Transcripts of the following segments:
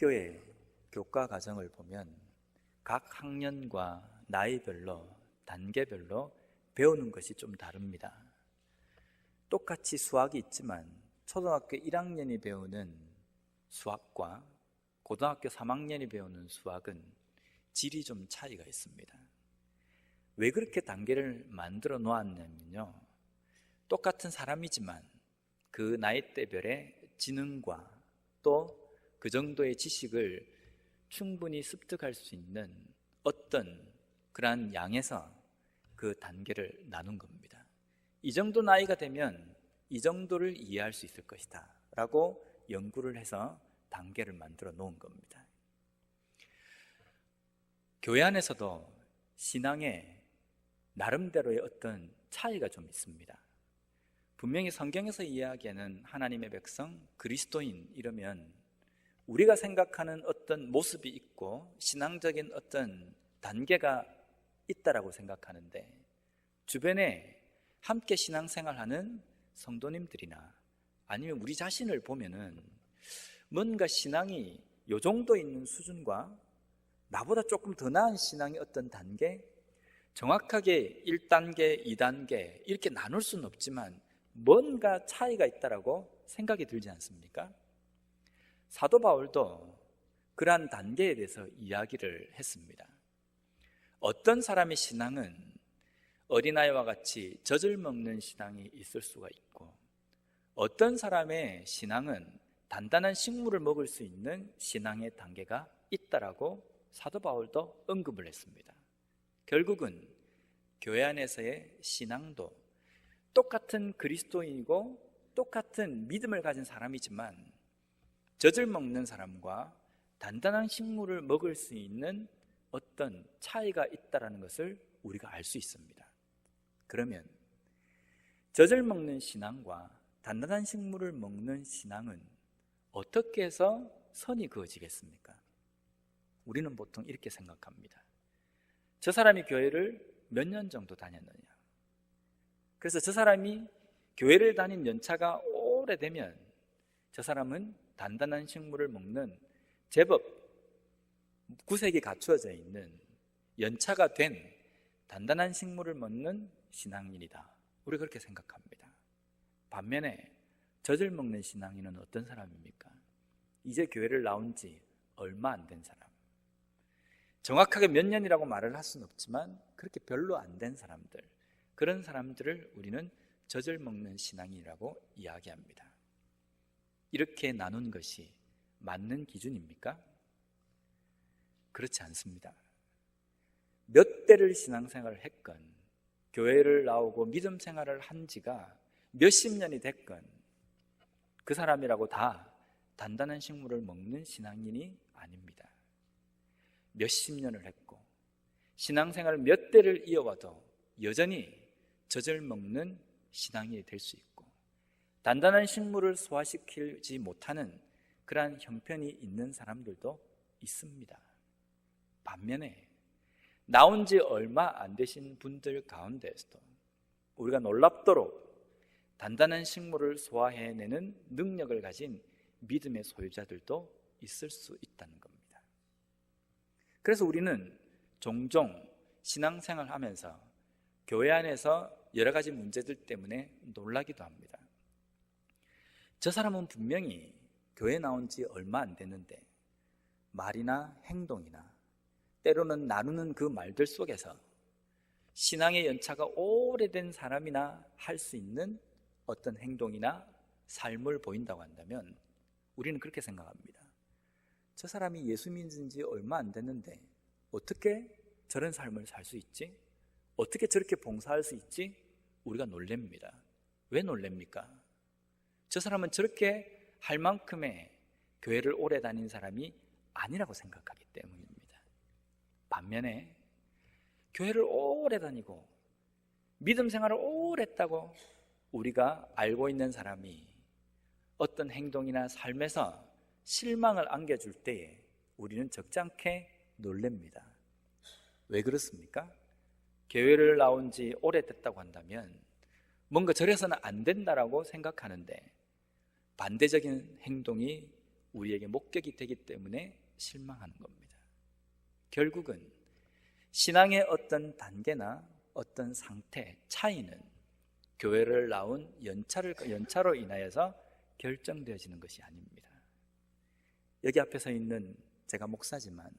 학교의 교과 과정을 보면 각 학년과 나이별로, 단계별로 배우는 것이 좀 다릅니다. 똑같이 수학이 있지만 초등학교 1학년이 배우는 수학과 고등학교 3학년이 배우는 수학은 질이 좀 차이가 있습니다. 왜 그렇게 단계를 만들어 놓았냐면요, 똑같은 사람이지만 그 나이대별의 지능과 또 그 정도의 지식을 충분히 습득할 수 있는 어떤 그러한 양에서 그 단계를 나눈 겁니다. 이 정도 나이가 되면 이 정도를 이해할 수 있을 것이다 라고 연구를 해서 단계를 만들어 놓은 겁니다. 교회 안에서도 신앙에 나름대로의 어떤 차이가 좀 있습니다. 분명히 성경에서 이야기하는 하나님의 백성, 그리스도인 이러면 우리가 생각하는 어떤 모습이 있고 신앙적인 어떤 단계가 있다라고 생각하는데, 주변에 함께 신앙생활하는 성도님들이나 아니면 우리 자신을 보면은 뭔가 신앙이 요 정도 있는 수준과 나보다 조금 더 나은 신앙의 어떤 단계, 정확하게 1단계, 2단계 이렇게 나눌 수는 없지만 뭔가 차이가 있다라고 생각이 들지 않습니까? 사도 바울도 그러한 단계에 대해서 이야기를 했습니다. 어떤 사람의 신앙은 어린아이와 같이 젖을 먹는 신앙이 있을 수가 있고, 어떤 사람의 신앙은 단단한 식물을 먹을 수 있는 신앙의 단계가 있다라고 사도 바울도 언급을 했습니다. 결국은 교회 안에서의 신앙도 똑같은 그리스도인이고 똑같은 믿음을 가진 사람이지만 젖을 먹는 사람과 단단한 식물을 먹을 수 있는 어떤 차이가 있다는 것을 우리가 알 수 있습니다. 그러면 젖을 먹는 신앙과 단단한 식물을 먹는 신앙은 어떻게 해서 선이 그어지겠습니까? 우리는 보통 이렇게 생각합니다. 저 사람이 교회를 몇 년 정도 다녔느냐, 그래서 저 사람이 교회를 다닌 연차가 오래되면 저 사람은 단단한 식물을 먹는 제법 구색이 갖추어져 있는 연차가 된 단단한 식물을 먹는 신앙인이다, 우리 그렇게 생각합니다. 반면에 젖을 먹는 신앙인은 어떤 사람입니까? 이제 교회를 나온 지 얼마 안 된 사람, 정확하게 몇 년이라고 말을 할 수는 없지만 그렇게 별로 안 된 사람들, 그런 사람들을 우리는 젖을 먹는 신앙이라고 이야기합니다. 이렇게 나눈 것이 맞는 기준입니까? 그렇지 않습니다. 몇 대를 신앙생활을 했건, 교회를 나오고 믿음 생활을 한 지가 몇십 년이 됐건 그 사람이라고 다 단단한 식물을 먹는 신앙인이 아닙니다. 몇십 년을 했고 신앙생활을 몇 대를 이어와도 여전히 젖을 먹는 신앙인이 될 수 있고, 단단한 식물을 소화시키지 못하는 그러한 형편이 있는 사람들도 있습니다. 반면에 나온 지 얼마 안 되신 분들 가운데서도 우리가 놀랍도록 단단한 식물을 소화해내는 능력을 가진 믿음의 소유자들도 있을 수 있다는 겁니다. 그래서 우리는 종종 신앙생활 하면서 교회 안에서 여러 가지 문제들 때문에 놀라기도 합니다. 저 사람은 분명히 교회 나온 지 얼마 안 됐는데 말이나 행동이나 때로는 나누는 그 말들 속에서 신앙의 연차가 오래된 사람이나 할 수 있는 어떤 행동이나 삶을 보인다고 한다면 우리는 그렇게 생각합니다. 저 사람이 예수 믿은 지 얼마 안 됐는데 어떻게 저런 삶을 살 수 있지? 어떻게 저렇게 봉사할 수 있지? 우리가 놀랍니다. 왜 놀랍니까? 저 사람은 저렇게 할 만큼의 교회를 오래 다닌 사람이 아니라고 생각하기 때문입니다. 반면에 교회를 오래 다니고 믿음 생활을 오래 했다고 우리가 알고 있는 사람이 어떤 행동이나 삶에서 실망을 안겨줄 때에 우리는 적잖게 놀랍니다. 왜 그렇습니까? 교회를 나온 지 오래됐다고 한다면 뭔가 저래서는 안 된다라고 생각하는데 반대적인 행동이 우리에게 목격이 되기 때문에 실망하는 겁니다. 결국은 신앙의 어떤 단계나 어떤 상태, 차이는 교회를 나온 연차로 인하여서 결정되어지는 것이 아닙니다. 여기 앞에 서 있는 제가 목사지만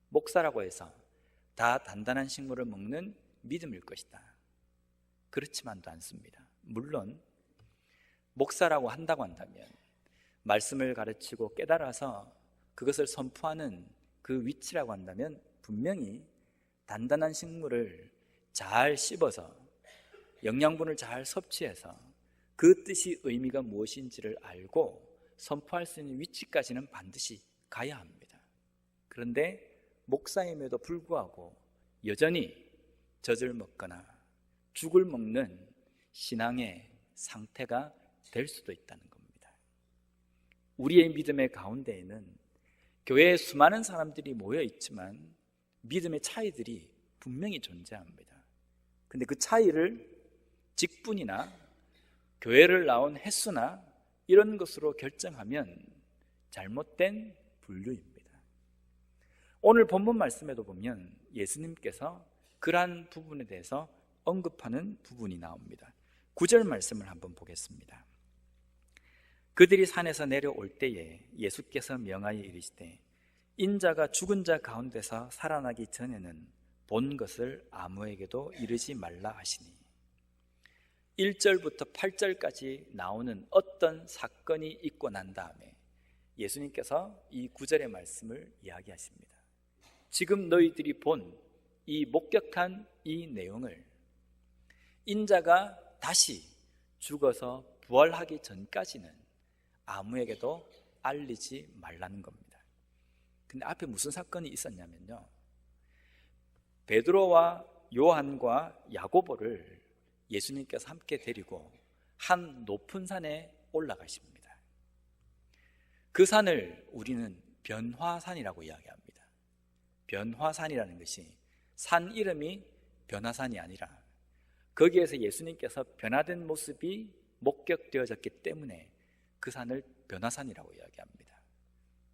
목사라고 해서 다 단단한 식물을 먹는 믿음일 것이다, 그렇지만도 않습니다. 물론 목사라고 한다고 한다면 말씀을 가르치고 깨달아서 그것을 선포하는 그 위치라고 한다면 분명히 단단한 식물을 잘 씹어서 영양분을 잘 섭취해서 그 뜻이 의미가 무엇인지를 알고 선포할 수 있는 위치까지는 반드시 가야 합니다. 그런데 목사임에도 불구하고 여전히 젖을 먹거나 죽을 먹는 신앙의 상태가 될 수도 있다는 겁니다. 우리의 믿음의 가운데에는 교회에 수많은 사람들이 모여 있지만 믿음의 차이들이 분명히 존재합니다. 근데 그 차이를 직분이나 교회를 나온 횟수나 이런 것으로 결정하면 잘못된 분류입니다. 오늘 본문 말씀에도 보면 예수님께서 그러한 부분에 대해서 언급하는 부분이 나옵니다. 9절 말씀을 한번 보겠습니다. 그들이 산에서 내려올 때에 예수께서 명하여 이르시되 인자가 죽은 자 가운데서 살아나기 전에는 본 것을 아무에게도 이르지 말라 하시니, 1절부터 8절까지 나오는 어떤 사건이 있고 난 다음에 예수님께서 이 9절의 말씀을 이야기하십니다. 지금 너희들이 본 이 목격한 이 내용을 인자가 다시 죽어서 부활하기 전까지는 아무에게도 알리지 말라는 겁니다. 근데 앞에 무슨 사건이 있었냐면요, 베드로와 요한과 야고보를 예수님께서 함께 데리고 한 높은 산에 올라가십니다. 그 산을 우리는 변화산이라고 이야기합니다. 변화산이라는 것이 산 이름이 변화산이 아니라 거기에서 예수님께서 변화된 모습이 목격되어졌기 때문에 그 산을 변화산이라고 이야기합니다.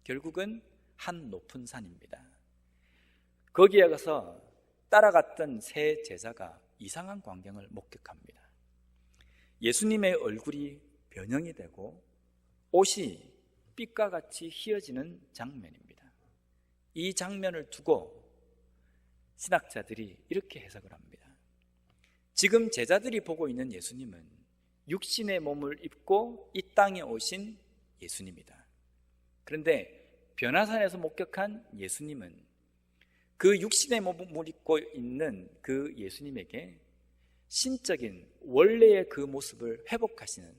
결국은 한 높은 산입니다. 거기에 가서 따라갔던 세 제자가 이상한 광경을 목격합니다. 예수님의 얼굴이 변형이 되고 옷이 빛과 같이 휘어지는 장면입니다. 이 장면을 두고 신학자들이 이렇게 해석을 합니다. 지금 제자들이 보고 있는 예수님은 육신의 몸을 입고 이 땅에 오신 예수님이다. 그런데 변화산에서 목격한 예수님은 그 육신의 몸을 입고 있는 그 예수님에게 신적인 원래의 그 모습을 회복하시는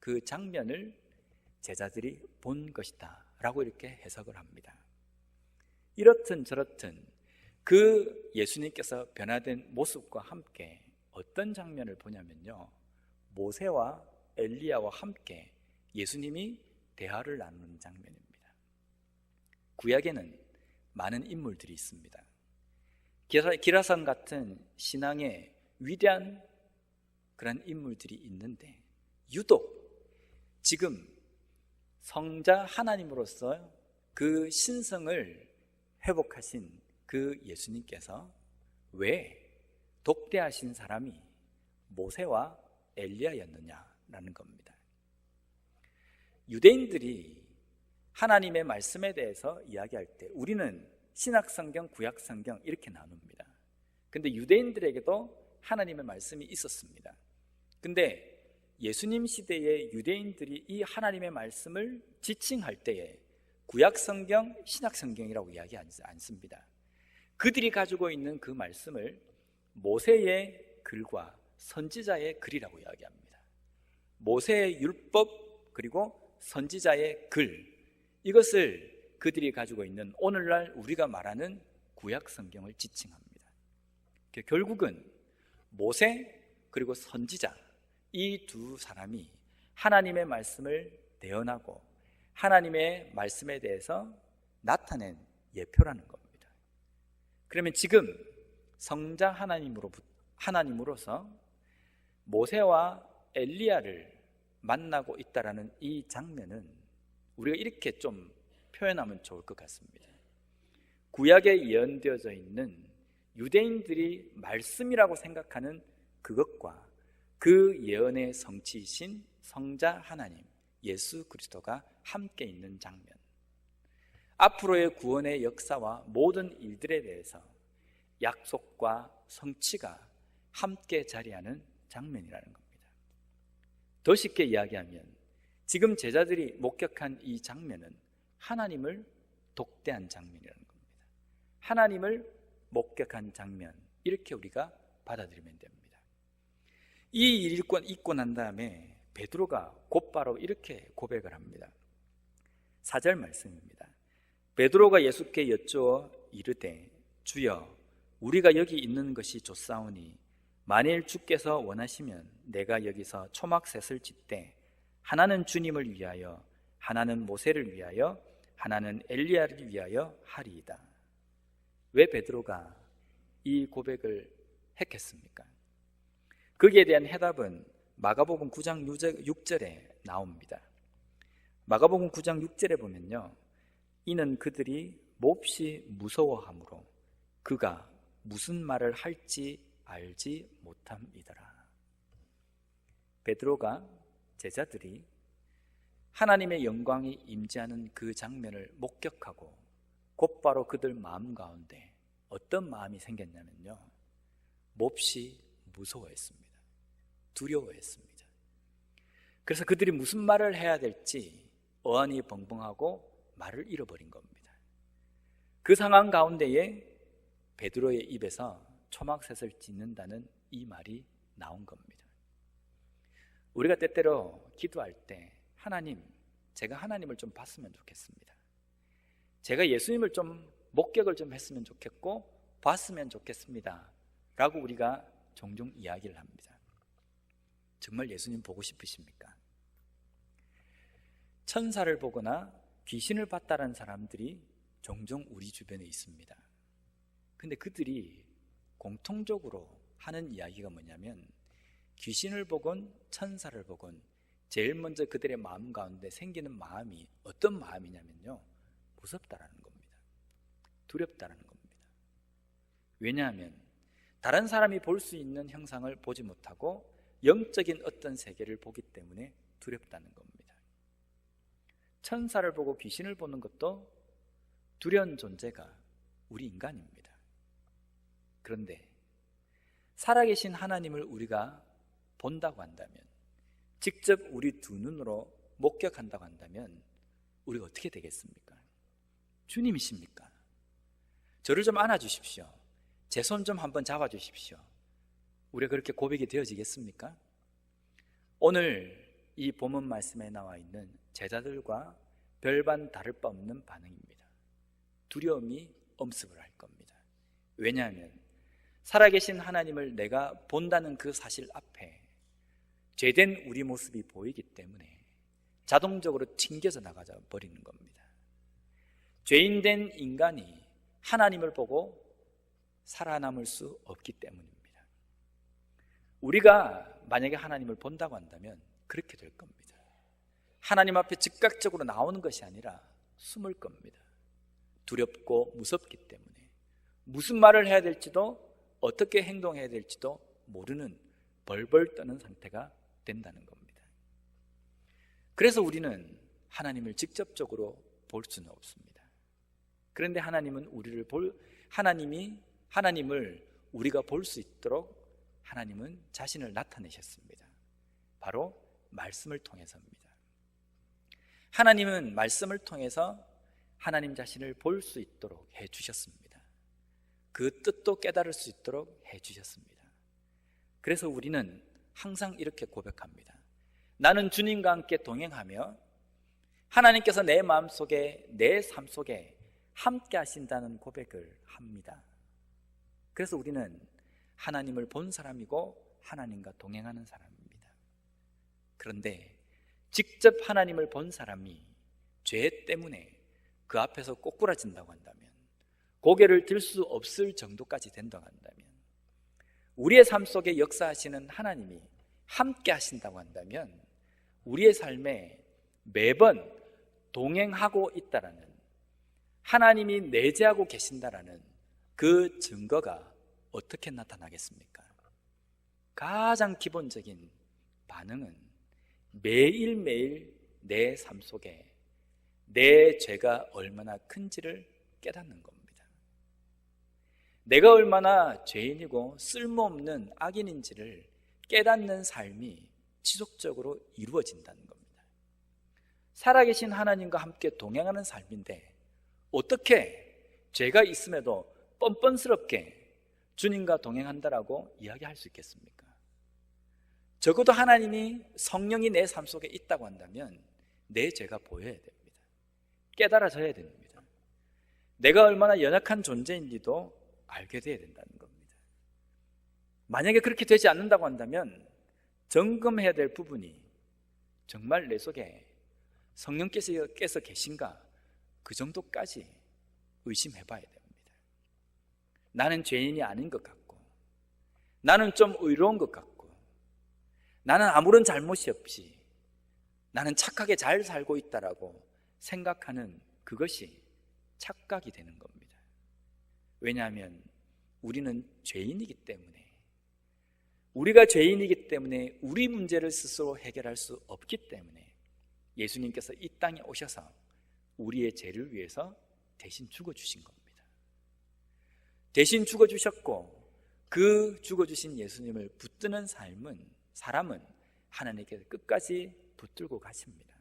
그 장면을 제자들이 본 것이다 라고 이렇게 해석을 합니다. 이렇든 저렇든 그 예수님께서 변화된 모습과 함께 어떤 장면을 보냐면요, 모세와 엘리야와 함께 예수님이 대화를 나누는 장면입니다. 구약에는 많은 인물들이 있습니다. 기라성 같은 신앙의 위대한 그런 인물들이 있는데 유독 지금 성자 하나님으로서 그 신성을 회복하신 그 예수님께서 왜 독대하신 사람이 모세와 엘리야였느냐라는 겁니다. 유대인들이 하나님의 말씀에 대해서 이야기할 때 우리는 신약성경, 구약성경 이렇게 나눕니다. 근데 유대인들에게도 하나님의 말씀이 있었습니다. 근데 예수님 시대의 유대인들이 이 하나님의 말씀을 지칭할 때에 구약성경, 신약성경이라고 이야기하지 않습니다. 그들이 가지고 있는 그 말씀을 모세의 글과 선지자의 글이라고 이야기합니다. 모세의 율법 그리고 선지자의 글, 이것을 그들이 가지고 있는 오늘날 우리가 말하는 구약성경을 지칭합니다. 결국은 모세 그리고 선지자, 이 두 사람이 하나님의 말씀을 대언하고 하나님의 말씀에 대해서 나타낸 예표라는 겁니다. 그러면 지금 성자 하나님으로서 모세와 엘리야를 만나고 있다라는 이 장면은 우리가 이렇게 좀 표현하면 좋을 것 같습니다. 구약에 예언되어져 있는 유대인들이 말씀이라고 생각하는 그것과 그 예언의 성취이신 성자 하나님 예수 그리스도가 함께 있는 장면, 앞으로의 구원의 역사와 모든 일들에 대해서 약속과 성취가 함께 자리하는 장면이라는 겁니다. 더 쉽게 이야기하면 지금 제자들이 목격한 이 장면은 하나님을 독대한 장면이라는 겁니다. 하나님을 목격한 장면, 이렇게 우리가 받아들이면 됩니다. 이 일을 읽고 난 다음에 베드로가 곧바로 이렇게 고백을 합니다. 4절 말씀입니다. 베드로가 예수께 여쭈어 이르되 주여 우리가 여기 있는 것이 좋사오니 만일 주께서 원하시면 내가 여기서 초막셋을 짓되 하나는 주님을 위하여 하나는 모세를 위하여 하나는 엘리야를 위하여 하리이다. 왜 베드로가 이 고백을 했겠습니까? 거기에 대한 해답은 마가복음 9장 6절에 나옵니다. 마가복음 9장 6절에 보면요, 이는 그들이 몹시 무서워하므로 그가 무슨 말을 할지 알지 못함이더라. 베드로가 제자들이 하나님의 영광이 임재하는 그 장면을 목격하고 곧바로 그들 마음 가운데 어떤 마음이 생겼냐면요, 몹시 무서워했습니다. 두려워했습니다. 그래서 그들이 무슨 말을 해야 될지 어안이 벙벙하고 말을 잃어버린 겁니다. 그 상황 가운데에 베드로의 입에서 초막셋을 짓는다는 이 말이 나온 겁니다. 우리가 때때로 기도할 때 하나님, 제가 하나님을 좀 봤으면 좋겠습니다. 제가 예수님을 좀 목격을 좀 했으면 좋겠고 봤으면 좋겠습니다 라고 우리가 종종 이야기를 합니다. 정말 예수님 보고 싶으십니까? 천사를 보거나 귀신을 봤다는 사람들이 종종 우리 주변에 있습니다. 근데 그들이 공통적으로 하는 이야기가 뭐냐면 귀신을 보건 천사를 보건 제일 먼저 그들의 마음 가운데 생기는 마음이 어떤 마음이냐면요, 무섭다라는 겁니다. 두렵다라는 겁니다. 왜냐하면 다른 사람이 볼 수 있는 형상을 보지 못하고 영적인 어떤 세계를 보기 때문에 두렵다는 겁니다. 천사를 보고 귀신을 보는 것도 두려운 존재가 우리 인간입니다. 그런데 살아계신 하나님을 우리가 본다고 한다면, 직접 우리 두 눈으로 목격한다고 한다면 우리가 어떻게 되겠습니까? 주님이십니까? 저를 좀 안아주십시오. 제 손 좀 한번 잡아주십시오. 우리가 그렇게 고백이 되어지겠습니까? 오늘 이 본문 말씀에 나와 있는 제자들과 별반 다를 바 없는 반응입니다. 두려움이 엄습을 할 겁니다. 왜냐하면 살아계신 하나님을 내가 본다는 그 사실 앞에 죄된 우리 모습이 보이기 때문에 자동적으로 튕겨져 나가져 버리는 겁니다. 죄인된 인간이 하나님을 보고 살아남을 수 없기 때문입니다. 우리가 만약에 하나님을 본다고 한다면 그렇게 될 겁니다. 하나님 앞에 즉각적으로 나오는 것이 아니라 숨을 겁니다. 두렵고 무섭기 때문에 무슨 말을 해야 될지도 어떻게 행동해야 될지도 모르는 벌벌 떠는 상태가 된다는 겁니다. 그래서 우리는 하나님을 직접적으로 볼 수는 없습니다. 그런데 하나님은 하나님을 우리가 볼 수 있도록 하나님은 자신을 나타내셨습니다. 바로 말씀을 통해서입니다. 하나님은 말씀을 통해서 하나님 자신을 볼 수 있도록 해주셨습니다. 그 뜻도 깨달을 수 있도록 해주셨습니다. 그래서 우리는 항상 이렇게 고백합니다. 나는 주님과 함께 동행하며 하나님께서 내 마음속에, 내 삶 속에 함께 하신다는 고백을 합니다. 그래서 우리는 하나님을 본 사람이고 하나님과 동행하는 사람입니다. 그런데 직접 하나님을 본 사람이 죄 때문에 그 앞에서 꼬꾸라진다고 한다면, 고개를 들 수 없을 정도까지 된다고 한다면, 우리의 삶 속에 역사하시는 하나님이 함께 하신다고 한다면 우리의 삶에 매번 동행하고 있다라는 하나님이 내재하고 계신다라는 그 증거가 어떻게 나타나겠습니까? 가장 기본적인 반응은 매일매일 내 삶 속에 내 죄가 얼마나 큰지를 깨닫는 겁니다. 내가 얼마나 죄인이고 쓸모없는 악인인지를 깨닫는 삶이 지속적으로 이루어진다는 겁니다. 살아계신 하나님과 함께 동행하는 삶인데 어떻게 죄가 있음에도 뻔뻔스럽게 주님과 동행한다라고 이야기할 수 있겠습니까? 적어도 하나님이 성령이 내 삶 속에 있다고 한다면 내 죄가 보여야 됩니다. 깨달아져야 됩니다. 내가 얼마나 연약한 존재인지도 알게 돼야 된다는 겁니다. 만약에 그렇게 되지 않는다고 한다면 점검해야 될 부분이 정말 내 속에 성령께서 계신가, 그 정도까지 의심해 봐야 됩니다. 나는 죄인이 아닌 것 같고, 나는 좀 의로운 것 같고, 나는 아무런 잘못이 없이 나는 착하게 잘 살고 있다라고 생각하는 그것이 착각이 되는 겁니다. 왜냐하면 우리는 죄인이기 때문에, 우리가 죄인이기 때문에 우리 문제를 스스로 해결할 수 없기 때문에 예수님께서 이 땅에 오셔서 우리의 죄를 위해서 대신 죽어주신 겁니다. 대신 죽어주셨고 그 죽어주신 예수님을 붙드는 사람은 하나님께 끝까지 붙들고 가십니다.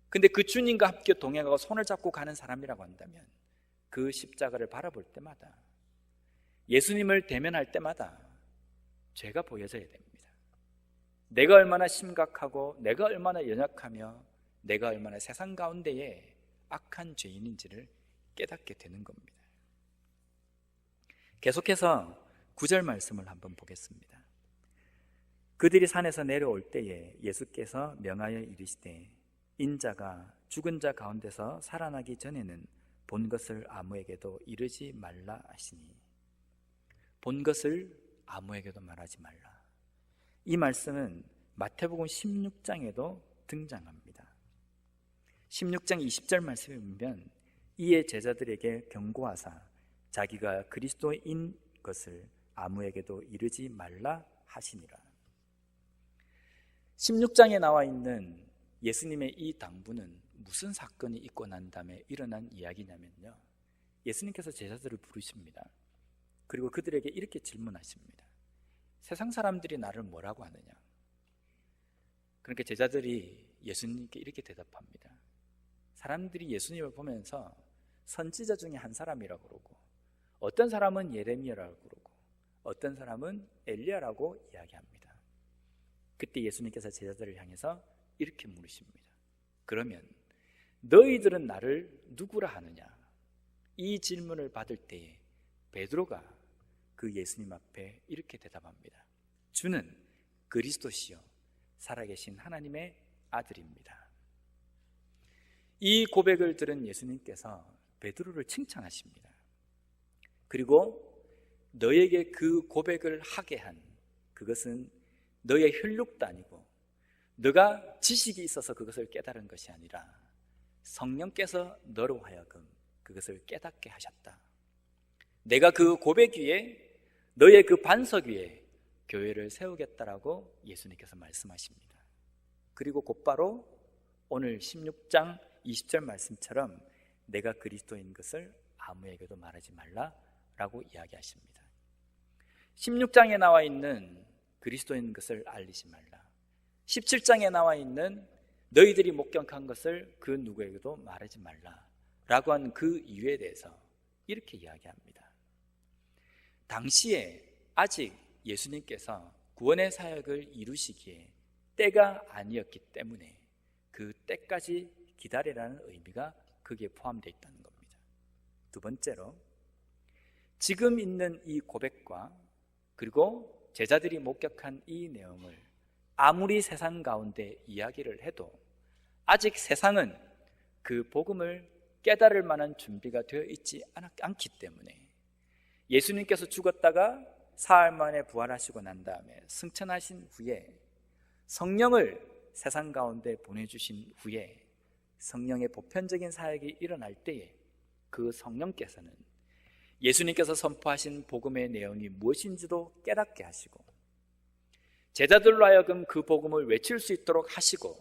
근데 그 주님과 함께 동행하고 손을 잡고 가는 사람이라고 한다면 그 십자가를 바라볼 때마다, 예수님을 대면할 때마다 죄가 보여져야 됩니다. 내가 얼마나 심각하고 내가 얼마나 연약하며 내가 얼마나 세상 가운데에 악한 죄인인지를 깨닫게 되는 겁니다. 계속해서 9절 말씀을 한번 보겠습니다. 그들이 산에서 내려올 때에 예수께서 명하여 이르시되 인자가 죽은 자 가운데서 살아나기 전에는 본 것을 아무에게도 이르지 말라 하시니, 본 것을 아무에게도 말하지 말라. 이 말씀은 마태복음 16장에도 등장합니다. 16장 20절 말씀에 보면 이에 제자들에게 경고하사 자기가 그리스도인 것을 아무에게도 이르지 말라 하시니라. 16장에 나와 있는 예수님의 이 당부는 무슨 사건이 있고 난 다음에 일어난 이야기냐면요, 예수님께서 제자들을 부르십니다. 그리고 그들에게 이렇게 질문하십니다. 세상 사람들이 나를 뭐라고 하느냐? 그러니까 제자들이 예수님께 이렇게 대답합니다. 사람들이 예수님을 보면서 선지자 중에 한 사람이라고 그러고, 어떤 사람은 예레미야라고 그러고, 어떤 사람은 엘리야라고 이야기합니다. 그때 예수님께서 제자들을 향해서 이렇게 물으십니다. 그러면 너희들은 나를 누구라 하느냐? 이 질문을 받을 때에 베드로가 그 예수님 앞에 이렇게 대답합니다. 주는 그리스도시요 살아계신 하나님의 아들입니다. 이 고백을 들은 예수님께서 베드로를 칭찬하십니다. 그리고 너에게 그 고백을 하게 한 그것은 너의 혈육도 아니고 너가 지식이 있어서 그것을 깨달은 것이 아니라 성령께서 너로 하여금 그것을 깨닫게 하셨다. 내가 그 고백 위에, 너의 그 반석 위에 교회를 세우겠다라고 예수님께서 말씀하십니다. 그리고 곧바로 오늘 16장 20절 말씀처럼 내가 그리스도인 것을 아무에게도 말하지 말라라고 이야기하십니다. 16장에 나와 있는 그리스도인 것을 알리지 말라, 17장에 나와 있는 너희들이 목격한 것을 그 누구에게도 말하지 말라라고 한 그 이유에 대해서 이렇게 이야기합니다. 당시에 아직 예수님께서 구원의 사역을 이루시기에 때가 아니었기 때문에 그 때까지 기다리라는 의미가 거기에 포함되어 있다는 겁니다. 두 번째로, 지금 있는 이 고백과 그리고 제자들이 목격한 이 내용을 아무리 세상 가운데 이야기를 해도 아직 세상은 그 복음을 깨달을 만한 준비가 되어 있지 않기 때문에 예수님께서 죽었다가 사흘 만에 부활하시고 난 다음에 승천하신 후에 성령을 세상 가운데 보내주신 후에 성령의 보편적인 사역이 일어날 때에 그 성령께서는 예수님께서 선포하신 복음의 내용이 무엇인지도 깨닫게 하시고 제자들로 하여금 그 복음을 외칠 수 있도록 하시고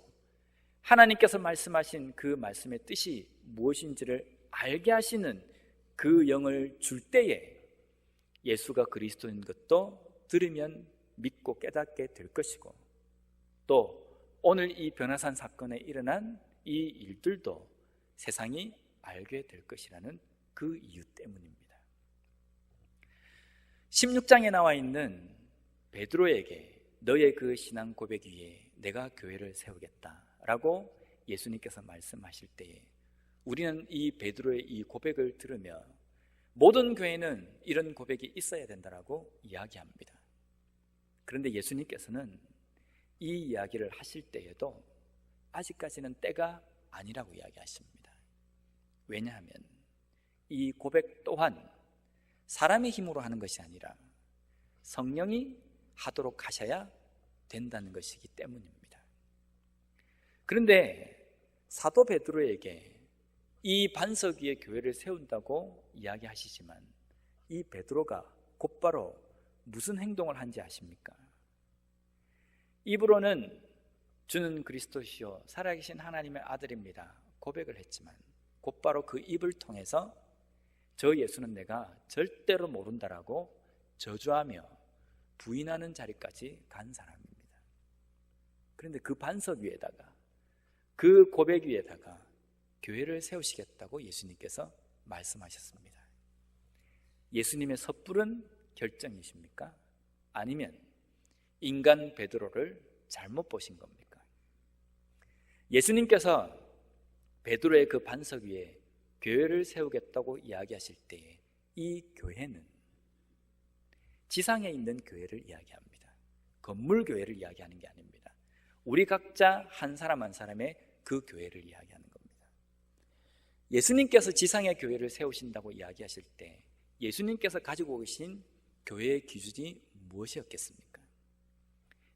하나님께서 말씀하신 그 말씀의 뜻이 무엇인지를 알게 하시는 그 영을 줄 때에 예수가 그리스도인 것도 들으면 믿고 깨닫게 될 것이고 또 오늘 이 변화산 사건에 일어난 이 일들도 세상이 알게 될 것이라는 그 이유 때문입니다. 16장에 나와 있는 베드로에게 너의 그 신앙 고백 위에 내가 교회를 세우겠다라고 예수님께서 말씀하실 때에 우리는 이 베드로의 이 고백을 들으며 모든 교회는 이런 고백이 있어야 된다라고 이야기합니다. 그런데 예수님께서는 이 이야기를 하실 때에도 아직까지는 때가 아니라고 이야기하십니다. 왜냐하면 이 고백 또한 사람의 힘으로 하는 것이 아니라 성령이 하도록 하셔야 된다는 것이기 때문입니다. 그런데 사도 베드로에게 이 반석 위에 교회를 세운다고 이야기하시지만 이 베드로가 곧바로 무슨 행동을 한지 아십니까? 입으로는 주는 그리스도시요 살아계신 하나님의 아들입니다 고백을 했지만 곧바로 그 입을 통해서 저 예수는 내가 절대로 모른다라고 저주하며 부인하는 자리까지 간 사람입니다. 그런데 그 반석 위에다가 그 고백 위에다가 교회를 세우시겠다고 예수님께서 말씀하셨습니다. 예수님의 섣부른 결정이십니까? 아니면 인간 베드로를 잘못 보신 겁니까? 예수님께서 베드로의 그 반석 위에 교회를 세우겠다고 이야기하실 때에 이 교회는 지상에 있는 교회를 이야기합니다. 건물 교회를 이야기하는 게 아닙니다. 우리 각자 한 사람 한 사람의 그 교회를 이야기하는 겁니다. 예수님께서 지상의 교회를 세우신다고 이야기하실 때 예수님께서 가지고 계신 교회의 기준이 무엇이었겠습니까?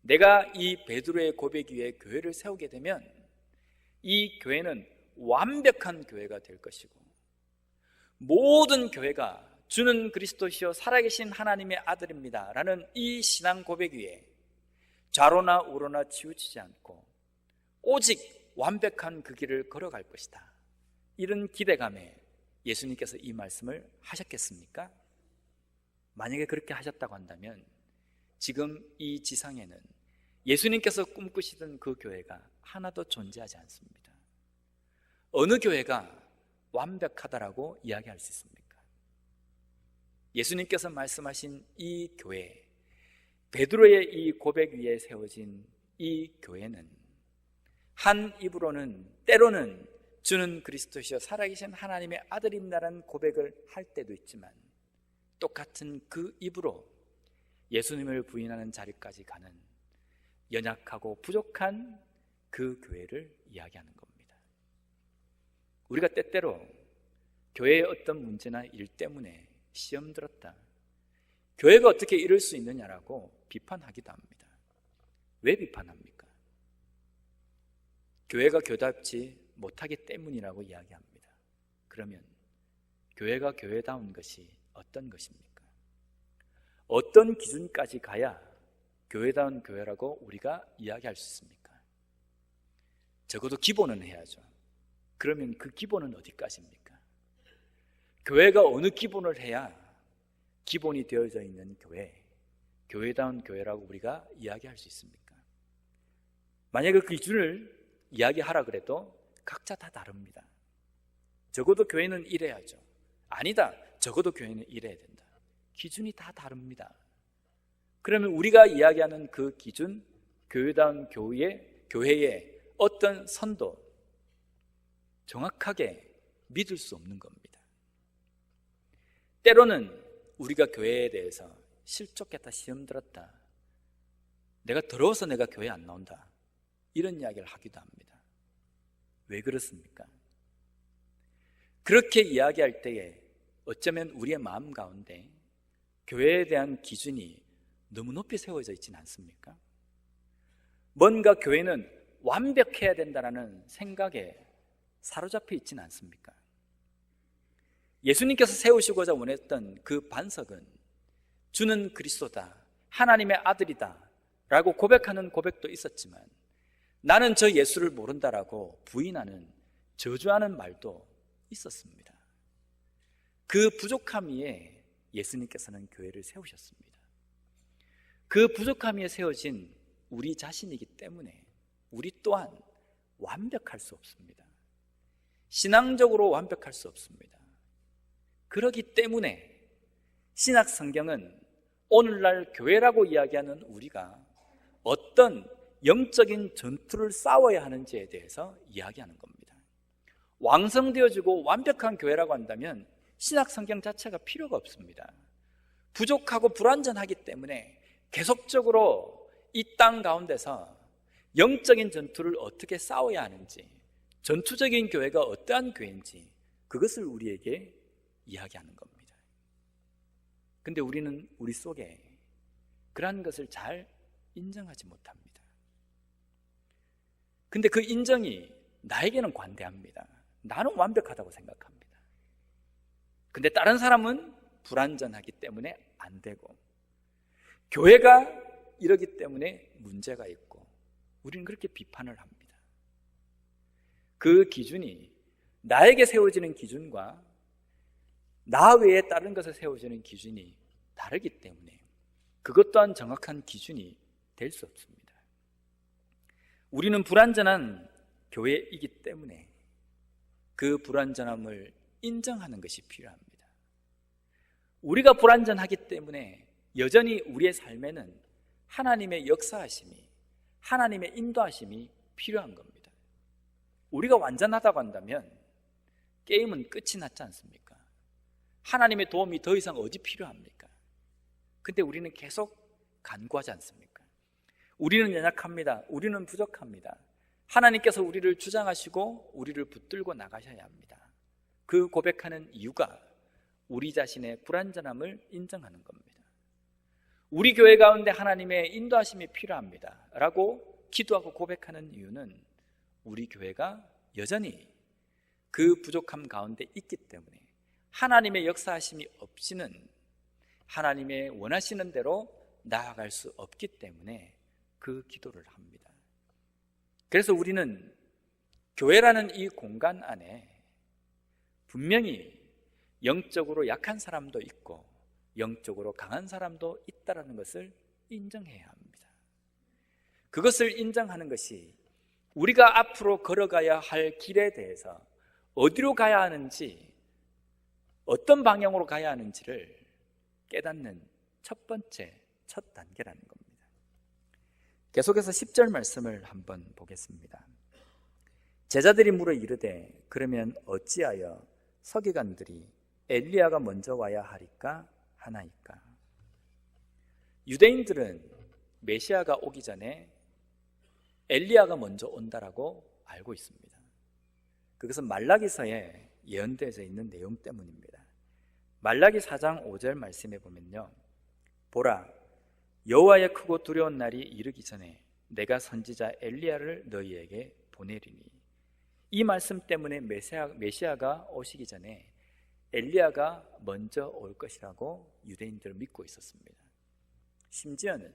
내가 이 베드로의 고백 위에 교회를 세우게 되면 이 교회는 완벽한 교회가 될 것이고 모든 교회가 주는 그리스도시요 살아계신 하나님의 아들입니다 라는 이 신앙 고백 위에 좌로나 우로나 치우치지 않고 오직 완벽한 그 길을 걸어갈 것이다, 이런 기대감에 예수님께서 이 말씀을 하셨겠습니까? 만약에 그렇게 하셨다고 한다면 지금 이 지상에는 예수님께서 꿈꾸시던 그 교회가 하나도 존재하지 않습니다. 어느 교회가 완벽하다라고 이야기할 수 있습니까? 예수님께서 말씀하신 이 교회, 베드로의 이 고백 위에 세워진 이 교회는 한 입으로는 때로는 주는 그리스도시여 살아계신 하나님의 아들입니다라는 고백을 할 때도 있지만 똑같은 그 입으로 예수님을 부인하는 자리까지 가는 연약하고 부족한 그 교회를 이야기하는 겁니다. 우리가 때때로 교회의 어떤 문제나 일 때문에 시험 들었다, 교회가 어떻게 이럴 수 있느냐라고 비판하기도 합니다. 왜 비판합니까? 교회가 교답지 못하기 때문이라고 이야기합니다. 그러면 교회가 교회다운 것이 어떤 것입니까? 어떤 기준까지 가야 교회다운 교회라고 우리가 이야기할 수 있습니까? 적어도 기본은 해야죠. 그러면 그 기본은 어디까지입니까? 교회가 어느 기본을 해야 기본이 되어져 있는 교회, 교회다운 교회라고 우리가 이야기할 수 있습니까? 만약에 그 기준을 이야기하라 그래도 각자 다 다릅니다. 적어도 교회는 이래야죠. 아니다, 적어도 교회는 이래야 된다. 기준이 다 다릅니다. 그러면 우리가 이야기하는 그 기준, 교회다운 교회의 어떤 선도 정확하게 믿을 수 없는 겁니다. 때로는 우리가 교회에 대해서 실족했다, 시험 들었다, 내가 더러워서 내가 교회 안 나온다, 이런 이야기를 하기도 합니다. 왜 그렇습니까? 그렇게 이야기할 때에 어쩌면 우리의 마음 가운데 교회에 대한 기준이 너무 높이 세워져 있지는 않습니까? 뭔가 교회는 완벽해야 된다는 생각에 사로잡혀 있지는 않습니까? 예수님께서 세우시고자 원했던 그 반석은 주는 그리스도다, 하나님의 아들이다 라고 고백하는 고백도 있었지만, 나는 저 예수를 모른다라고 부인하는, 저주하는 말도 있었습니다. 그 부족함 위에 예수님께서는 교회를 세우셨습니다. 그 부족함 위에 세워진 우리 자신이기 때문에 우리 또한 완벽할 수 없습니다. 신앙적으로 완벽할 수 없습니다. 그렇기 때문에 신약 성경은 오늘날 교회라고 이야기하는 우리가 어떤 영적인 전투를 싸워야 하는지에 대해서 이야기하는 겁니다. 완성되어지고 완벽한 교회라고 한다면 신약 성경 자체가 필요가 없습니다. 부족하고 불완전하기 때문에 계속적으로 이 땅 가운데서 영적인 전투를 어떻게 싸워야 하는지, 전투적인 교회가 어떠한 교회인지 그것을 우리에게 이야기하는 겁니다. 근데 우리는 우리 속에 그러한 것을 잘 인정하지 못합니다. 근데 그 인정이 나에게는 관대합니다. 나는 완벽하다고 생각합니다. 근데 다른 사람은 불완전하기 때문에 안 되고, 교회가 이러기 때문에 문제가 있고, 우리는 그렇게 비판을 합니다. 그 기준이 나에게 세워지는 기준과 나 외에 다른 것에 세워지는 기준이 다르기 때문에 그것 또한 정확한 기준이 될 수 없습니다. 우리는 불완전한 교회이기 때문에 그 불완전함을 인정하는 것이 필요합니다. 우리가 불완전하기 때문에 여전히 우리의 삶에는 하나님의 역사하심이, 하나님의 인도하심이 필요한 겁니다. 우리가 완전하다고 한다면 게임은 끝이 났지 않습니까? 하나님의 도움이 더 이상 어디 필요합니까? 근데 우리는 계속 간구하지 않습니까? 우리는 연약합니다. 우리는 부족합니다. 하나님께서 우리를 주장하시고 우리를 붙들고 나가셔야 합니다. 그 고백하는 이유가 우리 자신의 불완전함을 인정하는 겁니다. 우리 교회 가운데 하나님의 인도하심이 필요합니다 라고 기도하고 고백하는 이유는 우리 교회가 여전히 그 부족함 가운데 있기 때문에, 하나님의 역사하심이 없이는 하나님의 원하시는 대로 나아갈 수 없기 때문에 그 기도를 합니다. 그래서 우리는 교회라는 이 공간 안에 분명히 영적으로 약한 사람도 있고 영적으로 강한 사람도 있다는 것을 인정해야 합니다. 그것을 인정하는 것이 우리가 앞으로 걸어가야 할 길에 대해서 어디로 가야 하는지, 어떤 방향으로 가야 하는지를 깨닫는 첫 번째, 첫 단계라는 겁니다. 계속해서 10절 말씀을 한번 보겠습니다. 제자들이 물어 이르되 그러면 어찌하여 서기관들이 엘리야가 먼저 와야 하리까 하나이까? 유대인들은 메시아가 오기 전에 엘리야가 먼저 온다라고 알고 있습니다. 그것은 말라기서에 예언되어져 있는 내용 때문입니다. 말라기 4장 5절 말씀에 보면요, 보라, 여호와의 크고 두려운 날이 이르기 전에 내가 선지자 엘리야를 너희에게 보내리니. 이 말씀 때문에 메시아가 오시기 전에 엘리야가 먼저 올 것이라고 유대인들은 믿고 있었습니다. 심지어는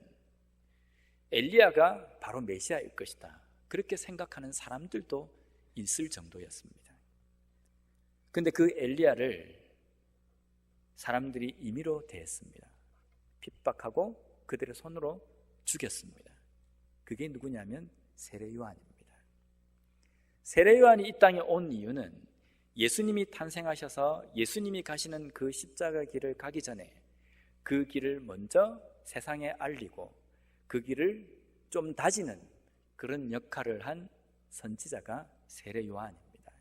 엘리야가 바로 메시아일 것이다, 그렇게 생각하는 사람들도 있을 정도였습니다. 그런데 그 엘리야를 사람들이 임의로 대했습니다. 핍박하고 그들의 손으로 죽였습니다. 그게 누구냐면 세례 요한입니다. 세례 요한이 이 땅에 온 이유는 예수님이 탄생하셔서 예수님이 가시는 그 십자가 길을 가기 전에 그 길을 먼저 세상에 알리고 그 길을 좀 다지는 그런 역할을 한 선지자가 세례 요한입니다.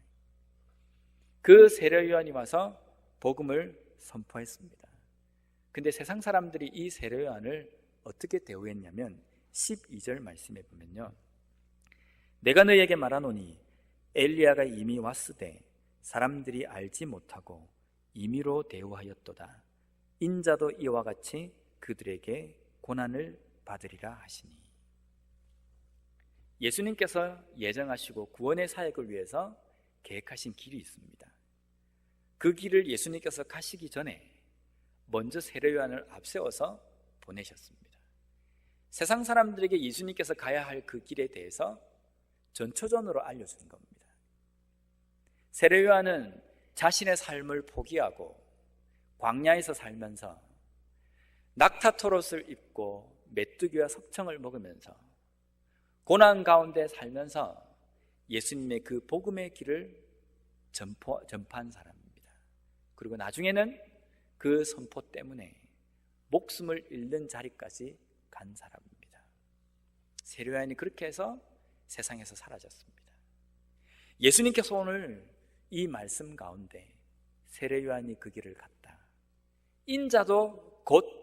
그 세례 요한이 와서 복음을 선포했습니다. 근데 세상 사람들이 이 세례 요한을 어떻게 대우했냐면 12절 말씀에 보면요, 내가 너희에게 말하노니 엘리야가 이미 왔으되 사람들이 알지 못하고 임의로 대우하였도다. 인자도 이와 같이 그들에게 고난을 받으리라 하시니. 예수님께서 예정하시고 구원의 사역을 위해서 계획하신 길이 있습니다. 그 길을 예수님께서 가시기 전에 먼저 세례요한을 앞세워서 보내셨습니다. 세상 사람들에게 예수님께서 가야 할 그 길에 대해서 전초전으로 알려준 겁니다. 세례요한은 자신의 삶을 포기하고 광야에서 살면서 낙타토롯을 입고 메뚜기와 석청을 먹으면서 고난 가운데 살면서 예수님의 그 복음의 길을 전파한 사람입니다. 그리고 나중에는 그 선포 때문에 목숨을 잃는 자리까지 간 사람입니다. 세례요한이 그렇게 해서 세상에서 사라졌습니다. 예수님께서 오늘 이 말씀 가운데 세례요한이 그 길을 갔다, 인자도 곧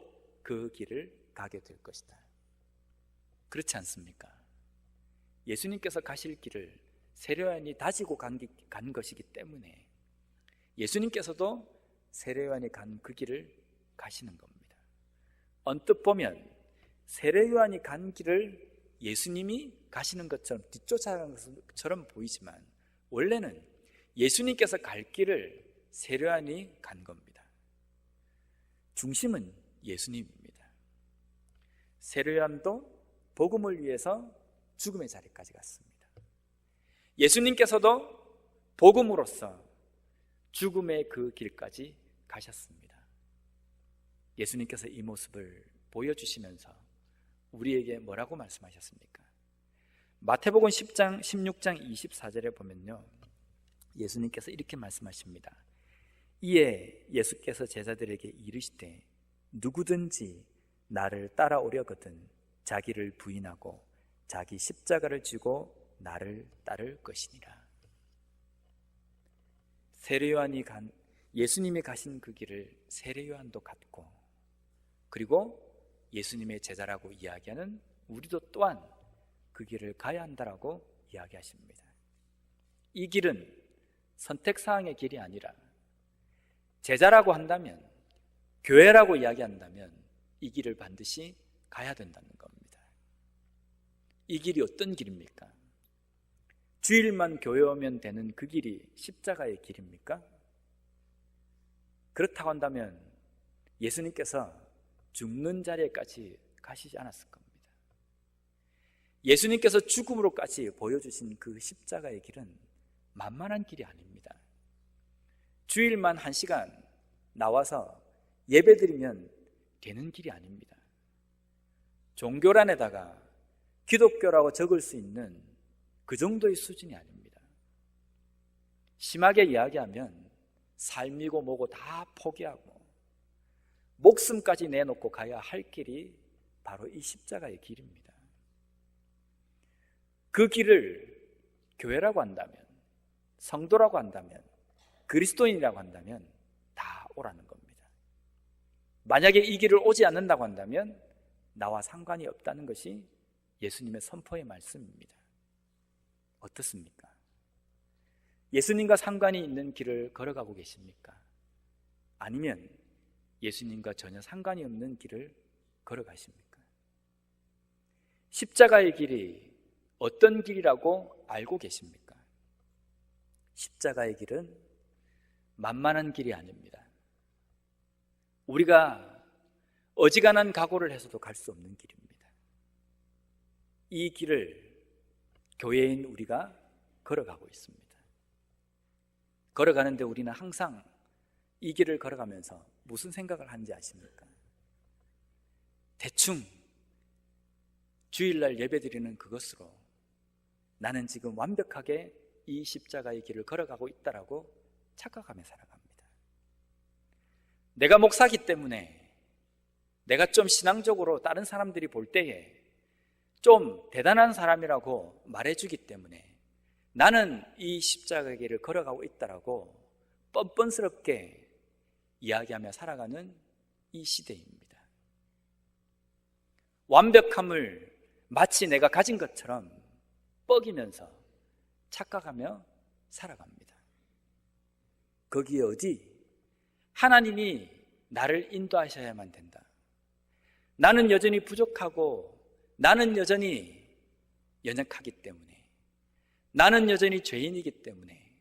그 길을 가게 될 것이다, 그렇지 않습니까? 예수님께서 가실 길을 세례요한이 다지고 간 것이기 때문에 예수님께서도 세례요한이 간 그 길을 가시는 겁니다. 언뜻 보면 세례요한이 간 길을 예수님이 가시는 것처럼 뒷쫓아가는 것처럼 보이지만 원래는 예수님께서 갈 길을 세례요한이 간 겁니다. 중심은 예수님입니다. 세례요한도 복음을 위해서 죽음의 자리까지 갔습니다. 예수님께서도 복음으로써 죽음의 그 길까지 가셨습니다. 예수님께서 이 모습을 보여주시면서 우리에게 뭐라고 말씀하셨습니까? 마태복음 10장 16장 24절에 보면요, 예수님께서 이렇게 말씀하십니다. 이에 예수께서 제자들에게 이르시되 누구든지 나를 따라오려거든 자기를 부인하고 자기 십자가를 지고 나를 따를 것이니라. 세례요한이 예수님이 가신 그 길을 세례요한도 갔고, 그리고 예수님의 제자라고 이야기하는 우리도 또한 그 길을 가야 한다라고 이야기하십니다. 이 길은 선택사항의 길이 아니라 제자라고 한다면, 교회라고 이야기한다면 이 길을 반드시 가야 된다는 겁니다. 이 길이 어떤 길입니까? 주일만 교회 오면 되는 그 길이 십자가의 길입니까? 그렇다고 한다면 예수님께서 죽는 자리에까지 가시지 않았을 겁니다. 예수님께서 죽음으로까지 보여주신 그 십자가의 길은 만만한 길이 아닙니다. 주일만 1시간 나와서 예배드리면 되는 길이 아닙니다. 종교란에다가 기독교라고 적을 수 있는 그 정도의 수준이 아닙니다. 심하게 이야기하면 삶이고 뭐고 다 포기하고 목숨까지 내놓고 가야 할 길이 바로 이 십자가의 길입니다. 그 길을 교회라고 한다면, 성도라고 한다면, 그리스도인이라고 한다면 다 오라는 겁니다. 만약에 이 길을 오지 않는다고 한다면 나와 상관이 없다는 것이 예수님의 선포의 말씀입니다. 어떻습니까? 예수님과 상관이 있는 길을 걸어가고 계십니까? 아니면 예수님과 전혀 상관이 없는 길을 걸어가십니까? 십자가의 길이 어떤 길이라고 알고 계십니까? 십자가의 길은 만만한 길이 아닙니다. 우리가 어지간한 각오를 해서도 갈 수 없는 길입니다. 이 길을 교회인 우리가 걸어가고 있습니다. 걸어가는데 우리는 항상 이 길을 걸어가면서 무슨 생각을 하는지 아십니까? 대충 주일날 예배드리는 그것으로 나는 지금 완벽하게 이 십자가의 길을 걸어가고 있다라고 착각하며 살아갑니다. 내가 목사기 때문에 내가 좀 신앙적으로 다른 사람들이 볼 때에 좀 대단한 사람이라고 말해주기 때문에 나는 이 십자가의 길을 걸어가고 있다라고 뻔뻔스럽게 이야기하며 살아가는 이 시대입니다. 완벽함을 마치 내가 가진 것처럼 뻐기면서 착각하며 살아갑니다. 거기에 어디 하나님이 나를 인도하셔야만 된다, 나는 여전히 부족하고 나는 여전히 연약하기 때문에, 나는 여전히 죄인이기 때문에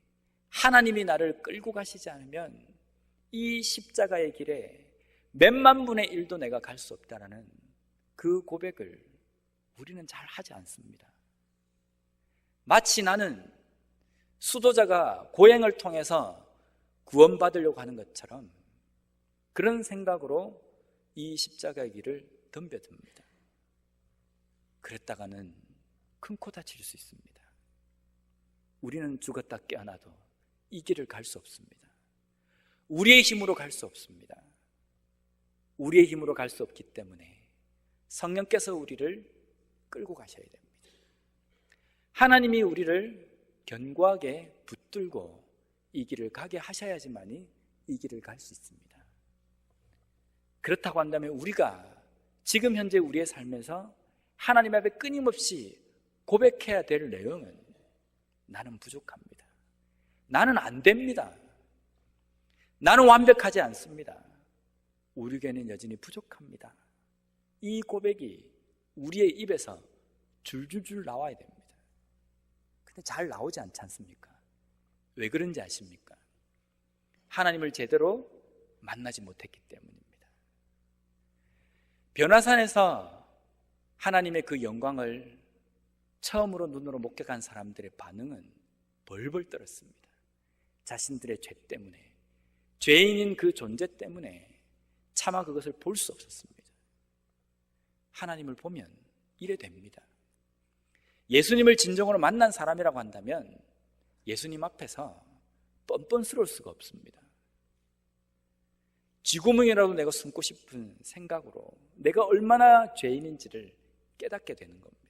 하나님이 나를 끌고 가시지 않으면 이 십자가의 길에 몇만 분의 1도 내가 갈 수 없다라는 그 고백을 우리는 잘 하지 않습니다. 마치 나는 수도자가 고행을 통해서 구원받으려고 하는 것처럼 그런 생각으로 이 십자가의 길을 덤벼듭니다. 그랬다가는 큰 코 다칠 수 있습니다. 우리는 죽었다 깨어나도 이 길을 갈 수 없습니다. 우리의 힘으로 갈 수 없습니다. 우리의 힘으로 갈 수 없기 때문에 성령께서 우리를 끌고 가셔야 됩니다. 하나님이 우리를 견고하게 붙들고 이 길을 가게 하셔야지만이 이 길을 갈 수 있습니다. 그렇다고 한다면 우리가 지금 현재 우리의 삶에서 하나님 앞에 끊임없이 고백해야 될 내용은 나는 부족합니다. 나는 안 됩니다. 나는 완벽하지 않습니다. 우리에게는 여전히 부족합니다. 이 고백이 우리의 입에서 줄줄줄 나와야 됩니다. 근데 잘 나오지 않지 않습니까? 왜 그런지 아십니까? 하나님을 제대로 만나지 못했기 때문입니다. 변화산에서 하나님의 그 영광을 처음으로 눈으로 목격한 사람들의 반응은 벌벌 떨었습니다. 자신들의 죄 때문에, 죄인인 그 존재 때문에 차마 그것을 볼 수 없었습니다. 하나님을 보면 이래 됩니다. 예수님을 진정으로 만난 사람이라고 한다면 예수님 앞에서 뻔뻔스러울 수가 없습니다. 쥐구멍이라도 내가 숨고 싶은 생각으로 내가 얼마나 죄인인지를 깨닫게 되는 겁니다.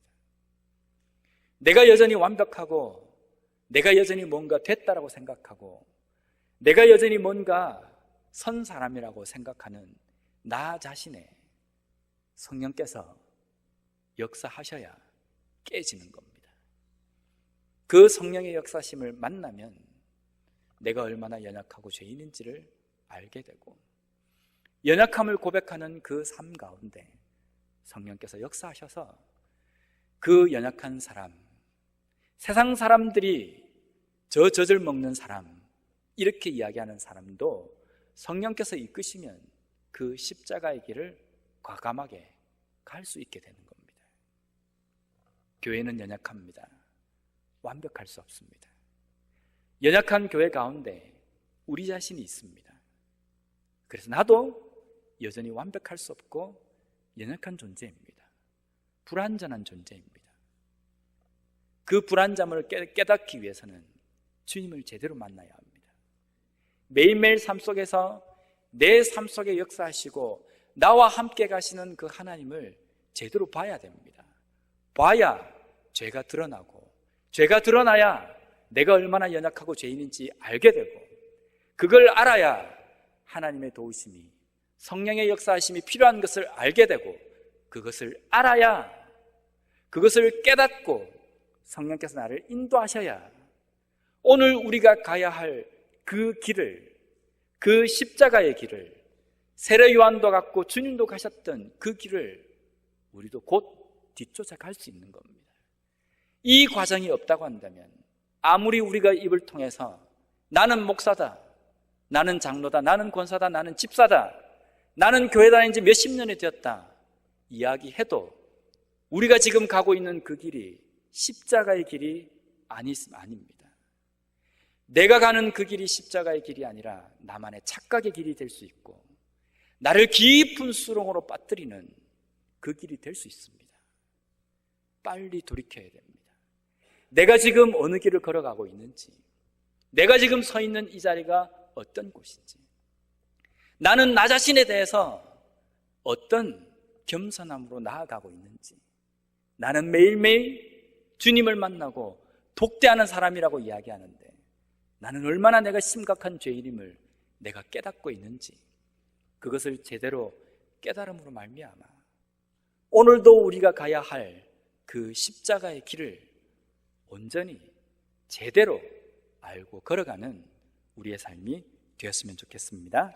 내가 여전히 완벽하고 내가 여전히 뭔가 됐다라고 생각하고 내가 여전히 뭔가 선 사람이라고 생각하는 나 자신의 성령께서 역사하셔야 깨지는 겁니다. 그 성령의 역사심을 만나면 내가 얼마나 연약하고 죄인인지를 알게 되고 연약함을 고백하는 그 삶 가운데 성령께서 역사하셔서 그 연약한 사람, 세상 사람들이 저 젖을 먹는 사람 이렇게 이야기하는 사람도 성령께서 이끄시면 그 십자가의 길을 과감하게 갈 수 있게 되는 겁니다. 교회는 연약합니다. 완벽할 수 없습니다. 연약한 교회 가운데 우리 자신이 있습니다. 그래서 나도 여전히 완벽할 수 없고 연약한 존재입니다. 불완전한 존재입니다. 그 불완전함을 깨닫기 위해서는 주님을 제대로 만나야 합니다. 매일매일 삶 속에서 내 삶 속에 역사하시고 나와 함께 가시는 그 하나님을 제대로 봐야 됩니다. 봐야 죄가 드러나고 죄가 드러나야 내가 얼마나 연약하고 죄인인지 알게 되고 그걸 알아야 하나님의 도우심이 성령의 역사하심이 필요한 것을 알게 되고 그것을 알아야 그것을 깨닫고 성령께서 나를 인도하셔야 오늘 우리가 가야 할 그 길을 그 십자가의 길을 세례 요한도 갔고 주님도 가셨던 그 길을 우리도 곧 뒤쫓아 갈 수 있는 겁니다. 이 과정이 없다고 한다면 아무리 우리가 입을 통해서 나는 목사다, 나는 장로다, 나는 권사다, 나는 집사다, 나는 교회 다닌 지 몇십 년이 되었다 이야기해도 우리가 지금 가고 있는 그 길이 십자가의 길이 아닙니다. 내가 가는 그 길이 십자가의 길이 아니라 나만의 착각의 길이 될 수 있고 나를 깊은 수렁으로 빠뜨리는 그 길이 될 수 있습니다. 빨리 돌이켜야 됩니다. 내가 지금 어느 길을 걸어가고 있는지, 내가 지금 서 있는 이 자리가 어떤 곳인지, 나는 나 자신에 대해서 어떤 겸손함으로 나아가고 있는지, 나는 매일매일 주님을 만나고 독대하는 사람이라고 이야기하는데 나는 얼마나 내가 심각한 죄인임을 내가 깨닫고 있는지 그것을 제대로 깨달음으로 말미암아 오늘도 우리가 가야 할 그 십자가의 길을 온전히 제대로 알고 걸어가는 우리의 삶이 되었으면 좋겠습니다.